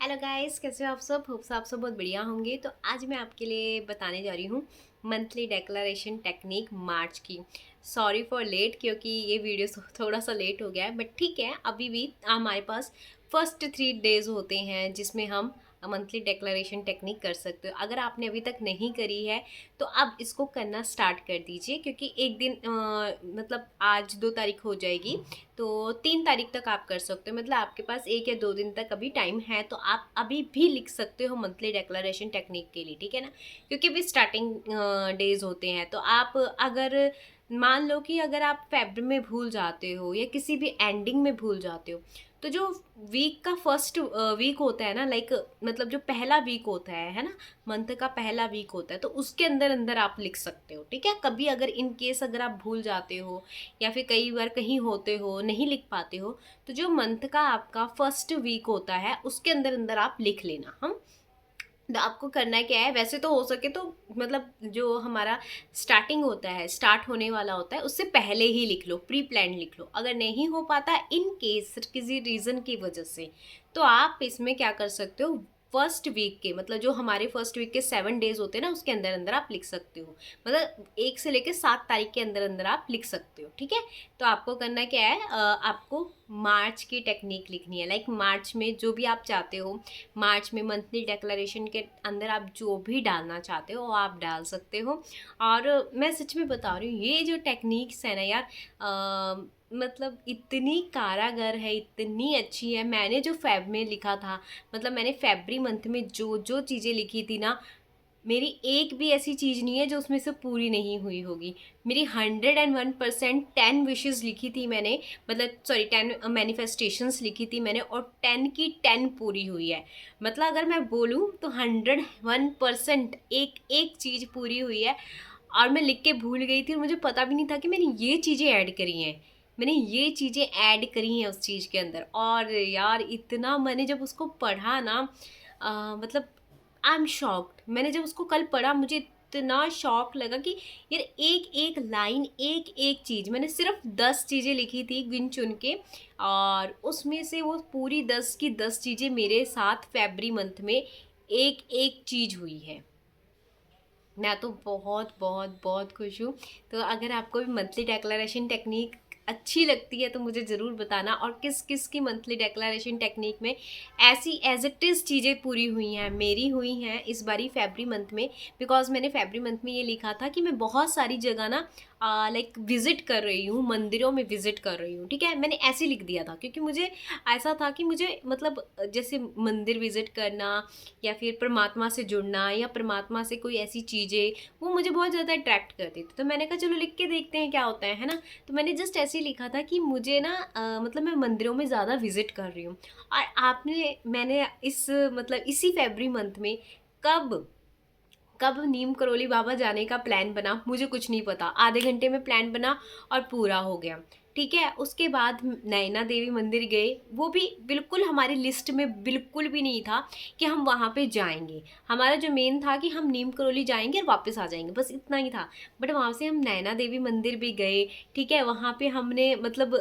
Hello guys, कैसे हो आप सब। होप्स आप सब बहुत बढ़िया होंगे। तो आज मैं आपके लिए बताने जा रही हूँ मंथली डेक्लरेशन टेक्निक मार्च की। सॉरी फॉर लेट, क्योंकि ये वीडियो थोड़ा सा लेट हो गया है, बट ठीक है, अभी भी हमारे पास फर्स्ट 3 डेज होते हैं जिसमें हम मंथली डेक्लरेशन टेक्निक कर सकते हो। अगर आपने अभी तक नहीं करी है तो अब इसको करना स्टार्ट कर दीजिए, क्योंकि एक दिन मतलब आज 2 तारीख हो जाएगी, तो 3 तारीख तक आप कर सकते हो। मतलब आपके पास 1 या 2 दिन तक अभी टाइम है, तो आप अभी भी लिख सकते हो मंथली डेक्लरेशन टेक्निक के लिए, ठीक है ना। क्योंकि अभी स्टार्टिंग डेज होते हैं, तो आप अगर मान लो कि अगर आप फेब्रुअरी में भूल जाते हो या किसी भी एंडिंग में भूल जाते हो, तो जो वीक का फर्स्ट वीक होता है ना, लाइक मतलब जो पहला वीक होता है ना, मंथ का पहला वीक होता है, तो उसके अंदर अंदर आप लिख सकते हो, ठीक है। कभी अगर इन केस अगर आप भूल जाते हो या फिर कई बार कहीं होते हो नहीं लिख पाते हो, तो जो मंथ का आपका फर्स्ट वीक होता है उसके अंदर अंदर आप लिख लेना। हम तो आपको करना क्या है, वैसे तो हो सके तो मतलब जो हमारा स्टार्टिंग होता है, स्टार्ट होने वाला होता है, उससे पहले ही लिख लो, प्री प्लान लिख लो। अगर नहीं हो पाता इन केस किसी रीज़न की वजह से, तो आप इसमें क्या कर सकते हो, फर्स्ट वीक के मतलब जो हमारे फर्स्ट वीक के 7 डेज होते हैं ना, उसके अंदर अंदर आप लिख सकते हो। मतलब 1 से लेकर 7 तारीख के अंदर अंदर आप लिख सकते हो, ठीक है। तो आपको करना क्या है, आपको मार्च की टेक्निक लिखनी है। लाइक मार्च में जो भी आप चाहते हो, मार्च में मंथली डेक्लरेशन के अंदर आप जो भी डालना चाहते हो वो आप डाल सकते हो। और मैं सच में बता रही हूँ, ये जो टेक्निक्स है ना यार, मतलब इतनी कारागर है, इतनी अच्छी है। मैंने जो फेब में लिखा था, मतलब मैंने फेब्रुअरी मंथ में जो जो चीज़ें लिखी थी ना, मेरी एक भी ऐसी चीज़ नहीं है जो उसमें से पूरी नहीं हुई होगी। मेरी 101% 10 विशेज़ लिखी थी मैंने, मतलब सॉरी 10 मैनिफेस्टेशंस लिखी थी मैंने, और 10 की 10 पूरी हुई है। मतलब अगर मैं बोलूँ तो 101% एक एक चीज़ पूरी हुई है। और मैं लिख के भूल गई थी और मुझे पता भी नहीं था कि मैंने ये चीज़ें ऐड करी हैं। मैंने ये चीज़ें ऐड करी हैं उस चीज़ के अंदर। और यार इतना मैंने जब उसको पढ़ा ना, मतलब आई एम शॉक्ड। मैंने जब उसको कल पढ़ा, मुझे इतना शौक लगा कि यार एक एक लाइन, एक एक चीज़, मैंने सिर्फ 10 चीज़ें लिखी थी गिन चुन के, और उसमें से वो पूरी 10 की 10 चीज़ें मेरे साथ फेब्रुअरी मंथ में एक एक चीज़ हुई है। मैं तो बहुत बहुत बहुत खुश हूँ। तो अगर आपको भी मंथली डेक्लरेशन टेक्निक अच्छी लगती है तो मुझे ज़रूर बताना, और किस किस की मंथली डेक्लरेशन टेक्निक में ऐसी एज इट इज़ चीज़ें पूरी हुई हैं। मेरी हुई हैं इस बारी फेब्रुअरी मंथ में, बिकॉज मैंने फेब्रुअरी मंथ में ये लिखा था कि मैं बहुत सारी जगह ना लाइक विज़िट कर रही हूँ, मंदिरों में विज़िट कर रही हूँ, ठीक है। मैंने ऐसे लिख दिया था क्योंकि मुझे ऐसा था कि मुझे मतलब जैसे मंदिर विज़िट करना या फिर परमात्मा से जुड़ना या परमात्मा से कोई ऐसी चीज़ें, वो मुझे बहुत ज़्यादा अट्रैक्ट करती थी। तो मैंने कहा चलो लिख के देखते हैं क्या होता है ना। तो मैंने जस्ट ऐसे ही लिखा था कि मुझे ना मतलब मैं मंदिरों में ज़्यादा विजिट कर रही हूँ। और मैंने इस मतलब इसी फेब्रुअरी मंथ में कब कब नीम करोली बाबा जाने का प्लान बना, मुझे कुछ नहीं पता। आधे घंटे में प्लान बना और पूरा हो गया, ठीक है। उसके बाद नैना देवी मंदिर गए, वो भी बिल्कुल हमारी लिस्ट में बिल्कुल भी नहीं था कि हम वहाँ पे जाएंगे। हमारा जो मेन था कि हम नीम करोली जाएंगे और वापस आ जाएंगे, बस इतना ही था। बट वहाँ से हम नैना देवी मंदिर भी गए, ठीक है। वहाँ पे हमने मतलब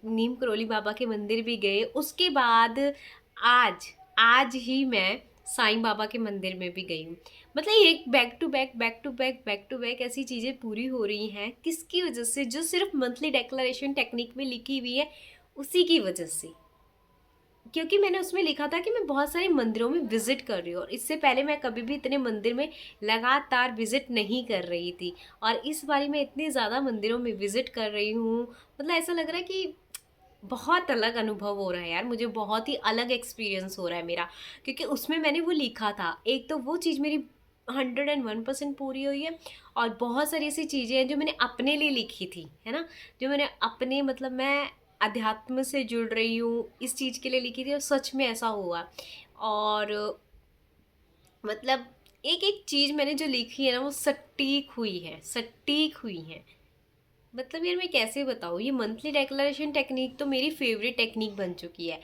नीम करोली बाबा के मंदिर भी गए। उसके बाद आज आज ही मैं साईं बाबा के मंदिर में भी गई हूँ। मतलब एक back to back back to back back to back ऐसी चीज़ें पूरी हो रही हैं, किसकी वजह से, जो सिर्फ मंथली डेक्लरेशन टेक्निक में लिखी हुई है उसी की वजह से। क्योंकि मैंने उसमें लिखा था कि मैं बहुत सारे मंदिरों में विजिट कर रही हूँ, और इससे पहले मैं कभी भी इतने मंदिर में लगातार विजिट नहीं कर रही थी। और इस बारी मैं इतने ज़्यादा मंदिरों में विजिट कर रही हूँ, मतलब ऐसा लग रहा है कि बहुत अलग अनुभव हो रहा है यार, मुझे बहुत ही अलग एक्सपीरियंस हो रहा है मेरा। क्योंकि उसमें मैंने वो लिखा था, एक तो वो चीज़ मेरी 101% पूरी हुई है, और बहुत सारी ऐसी चीज़ें हैं जो मैंने अपने लिए लिखी थी, है ना। जो मैंने अपने मतलब मैं अध्यात्म से जुड़ रही हूँ इस चीज़ के लिए लिखी थी, और सच में ऐसा हुआ। और मतलब एक एक चीज़ मैंने जो लिखी है ना, वो सटीक हुई है, सटीक हुई है। मतलब यार मैं कैसे बताऊँ, ये मंथली डेक्लरेशन टेक्निक तो मेरी फेवरेट टेक्निक बन चुकी है।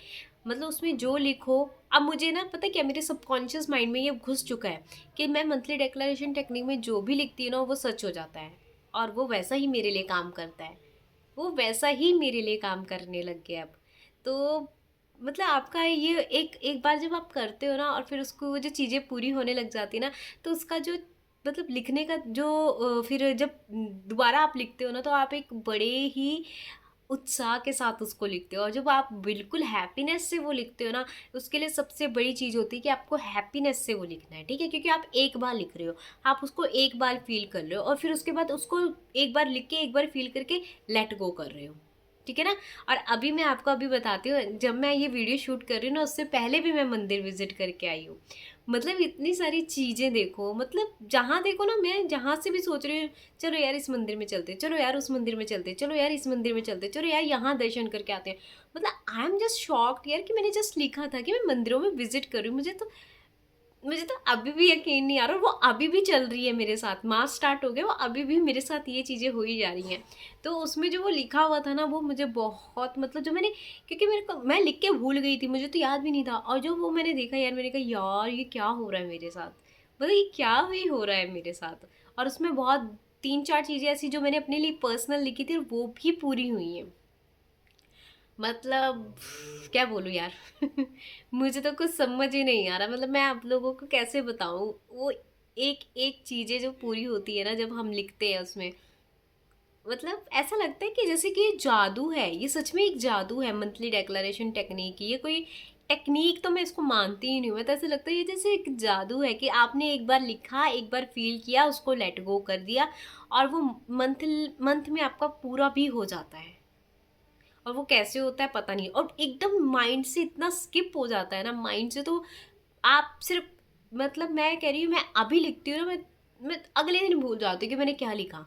मतलब उसमें जो लिखो, अब मुझे ना पता है क्या, मेरे सबकॉन्शियस माइंड में ये घुस चुका है कि मैं मंथली डेक्लरेशन टेक्निक में जो भी लिखती हूँ ना, वो सच हो जाता है, और वो वैसा ही मेरे लिए काम करता है। वो वैसा ही मेरे लिए काम करने लग गया अब। तो मतलब आपका ये एक एक बार जब आप करते हो ना और फिर उसको वो जो चीज़ें पूरी होने लग जाती है ना, तो उसका जो मतलब लिखने का जो फिर जब दोबारा आप लिखते हो ना, तो आप एक बड़े ही उत्साह के साथ उसको लिखते हो। और जब आप बिल्कुल हैप्पीनेस से वो लिखते हो ना, उसके लिए सबसे बड़ी चीज़ होती है कि आपको हैप्पीनेस से वो लिखना है, ठीक है? क्योंकि आप एक बार लिख रहे हो, आप उसको एक बार फ़ील कर रहे हो और फिर उसके बाद उसको एक बार लिख के, एक बार फ़ील करके लेट गो कर रहे हो, ठीक है ना? और अभी मैं आपको अभी बताती हूँ, जब मैं ये वीडियो शूट कर रही हूँ ना, उससे पहले भी मैं मंदिर विज़िट करके आई हूँ। मतलब इतनी सारी चीज़ें देखो, मतलब जहाँ देखो ना, मैं जहाँ से भी सोच रही हूँ, चलो यार इस मंदिर में चलते, चलो यार उस मंदिर में चलते, चलो यार इस मंदिर में चलते, चलो यार यहाँ दर्शन करके आते हैं। मतलब आई एम जस्ट शॉक्ड यार कि मैंने जस्ट लिखा था कि मैं मंदिरों में विज़िट कर रही हूँ। मुझे तो अभी भी यकीन नहीं आ रहा, और वो अभी भी चल रही है मेरे साथ। मास स्टार्ट हो गया, वो अभी भी मेरे साथ ये चीज़ें हो ही जा रही हैं। तो उसमें जो वो लिखा हुआ था ना, वो मुझे बहुत मतलब जो मैंने, क्योंकि मेरे को मैं लिख के भूल गई थी, मुझे तो याद भी नहीं था। और जो वो मैंने देखा यार, मैंने कहा यार ये क्या हो रहा है मेरे साथ? मतलब ये क्या ही हो रहा है मेरे साथ? और उसमें बहुत 3-4 चीज़ें ऐसी जो मैंने अपने लिए पर्सनल लिखी थी, और वो भी पूरी हुई हैं। मतलब क्या बोलूँ यार। मुझे तो कुछ समझ ही नहीं आ रहा, मतलब मैं आप लोगों को कैसे बताऊँ वो एक एक चीज़ें जो पूरी होती है ना जब हम लिखते हैं उसमें, मतलब ऐसा लगता है कि जैसे कि ये जादू है, ये सच में एक जादू है मंथली डेक्लरेशन टेक्निक। ये कोई टेक्निक तो मैं इसको मानती ही नहीं हूँ। मैं तो ऐसा लगता है ये जैसे एक जादू है कि आपने एक बार लिखा, एक बार फील किया, उसको लेट गो कर दिया, और वो मंथ मंथ में आपका पूरा भी हो जाता है। और वो कैसे होता है पता नहीं, और एकदम माइंड से इतना स्किप हो जाता है ना, माइंड से तो आप सिर्फ, मतलब मैं कह रही हूँ, मैं अभी लिखती हूँ ना, मैं अगले दिन भूल जाती हूँ कि मैंने क्या लिखा।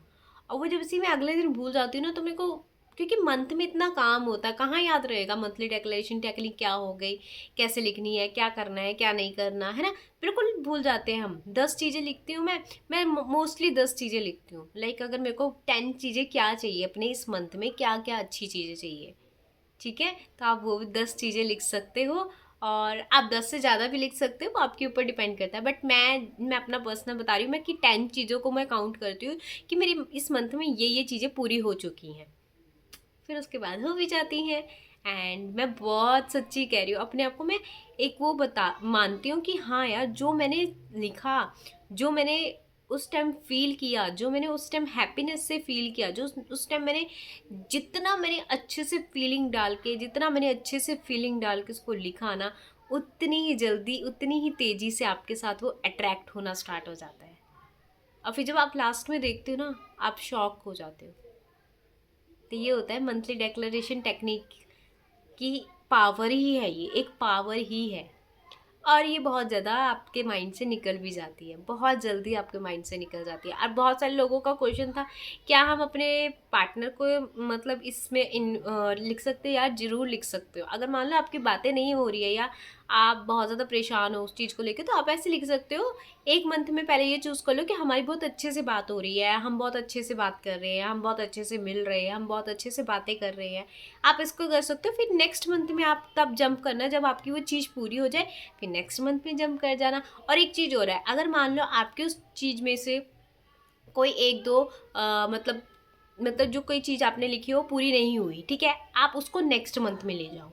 और वो जब से मैं अगले दिन भूल जाती हूँ ना, तो मेरे को, क्योंकि मंथ में इतना काम होता है, कहाँ याद रहेगा मंथली डेक्लेरेशन टेक्निक क्या हो गई, कैसे लिखनी है, क्या करना है, क्या नहीं करना है ना। बिल्कुल भूल जाते हैं हम। 10 चीज़ें लिखती हूँ मैं मोस्टली 10 चीज़ें लिखती हूँ। लाइक अगर मेरे को 10 चीज़ें क्या चाहिए अपने इस मंथ में, क्या क्या अच्छी चीज़ें चाहिए, ठीक है? तो आप वो भी 10 चीज़ें लिख सकते हो, और आप 10 से ज़्यादा भी लिख सकते हो, वो आपके ऊपर डिपेंड करता है। बट मैं अपना पर्सनल बता रही हूँ, मैं कि 10 चीज़ों को मैं काउंट करती हूँ कि मेरी इस मंथ में ये चीज़ें पूरी हो चुकी हैं। फिर उसके बाद हो भी जाती हैं। एंड मैं बहुत सच्ची कह रही हूँ, अपने आप को मैं एक वो बता मानती हूँ कि हाँ यार, जो मैंने लिखा, जो मैंने उस टाइम फील किया, जो मैंने उस टाइम हैप्पीनेस से फील किया, जो उस टाइम मैंने, जितना मैंने अच्छे से फीलिंग डाल के, जितना मैंने अच्छे से फीलिंग डाल के उसको लिखा ना, उतनी ही जल्दी, उतनी ही तेज़ी से आपके साथ वो अट्रैक्ट होना स्टार्ट हो जाता है। और फिर जब आप लास्ट में देखते हो ना, आप शॉक हो जाते हो। तो ये होता है मंथली डेक्लरेशन टेक्निक की पावर ही है, ये एक पावर ही है। और ये बहुत ज़्यादा आपके माइंड से निकल भी जाती है, बहुत जल्दी आपके माइंड से निकल जाती है। और बहुत सारे लोगों का क्वेश्चन था, क्या हम अपने पार्टनर को मतलब इसमें लिख सकते हैं? यार ज़रूर लिख सकते हो। अगर मान लो आपकी बातें नहीं हो रही है, या आप बहुत ज़्यादा परेशान हो उस चीज़ को लेकर, तो आप ऐसे लिख सकते हो। एक मंथ में पहले ये चूज़ कर लो कि हमारी बहुत अच्छे से बात हो रही है, हम बहुत अच्छे से बात कर रहे हैं, हम बहुत अच्छे से मिल रहे हैं, हम बहुत अच्छे से बातें कर रहे हैं। आप इसको कर सकते हो। फिर नेक्स्ट मंथ में आप तब जंप करना जब आपकी वो चीज़ पूरी हो जाए, फिर नेक्स्ट मंथ में जंप कर जाना। और एक चीज़ और है, अगर मान लो आपकी उस चीज़ में से कोई 1-2 मतलब जो कोई चीज़ आपने लिखी हो पूरी नहीं हुई, ठीक है? आप उसको नेक्स्ट मंथ में ले जाओ,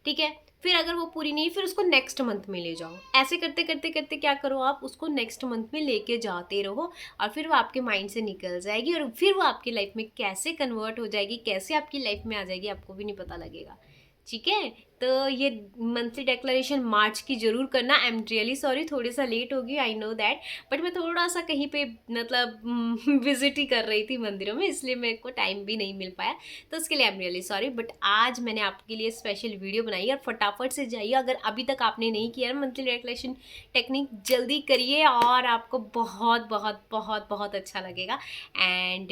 ठीक है? फिर अगर वो पूरी नहीं, फिर उसको नेक्स्ट मंथ में ले जाओ। ऐसे करते करते करते क्या करो, आप उसको नेक्स्ट मंथ में लेके जाते रहो, और फिर वो आपके माइंड से निकल जाएगी, और फिर वो आपकी लाइफ में कैसे कन्वर्ट हो जाएगी, कैसे आपकी लाइफ में आ जाएगी, आपको भी नहीं पता लगेगा। ठीक है? तो ये मंथली डेक्लरेशन मार्च की ज़रूर करना। आई एम रियली सॉरी, थोड़ी सा लेट हो गई, आई नो दैट। बट मैं थोड़ा सा कहीं पे मतलब विजिट ही कर रही थी मंदिरों में, इसलिए मेरे को टाइम भी नहीं मिल पाया। तो उसके लिए I am really sorry. But आज मैंने आपके लिए स्पेशल वीडियो बनाई है, और फटाफट से जाइए, अगर अभी तक आपने नहीं किया ना मंथली डेक्लरेशन टेक्निक, जल्दी करिए, और आपको बहुत बहुत बहुत बहुत अच्छा लगेगा। And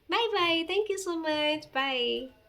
bye bye, thank you so much, bye.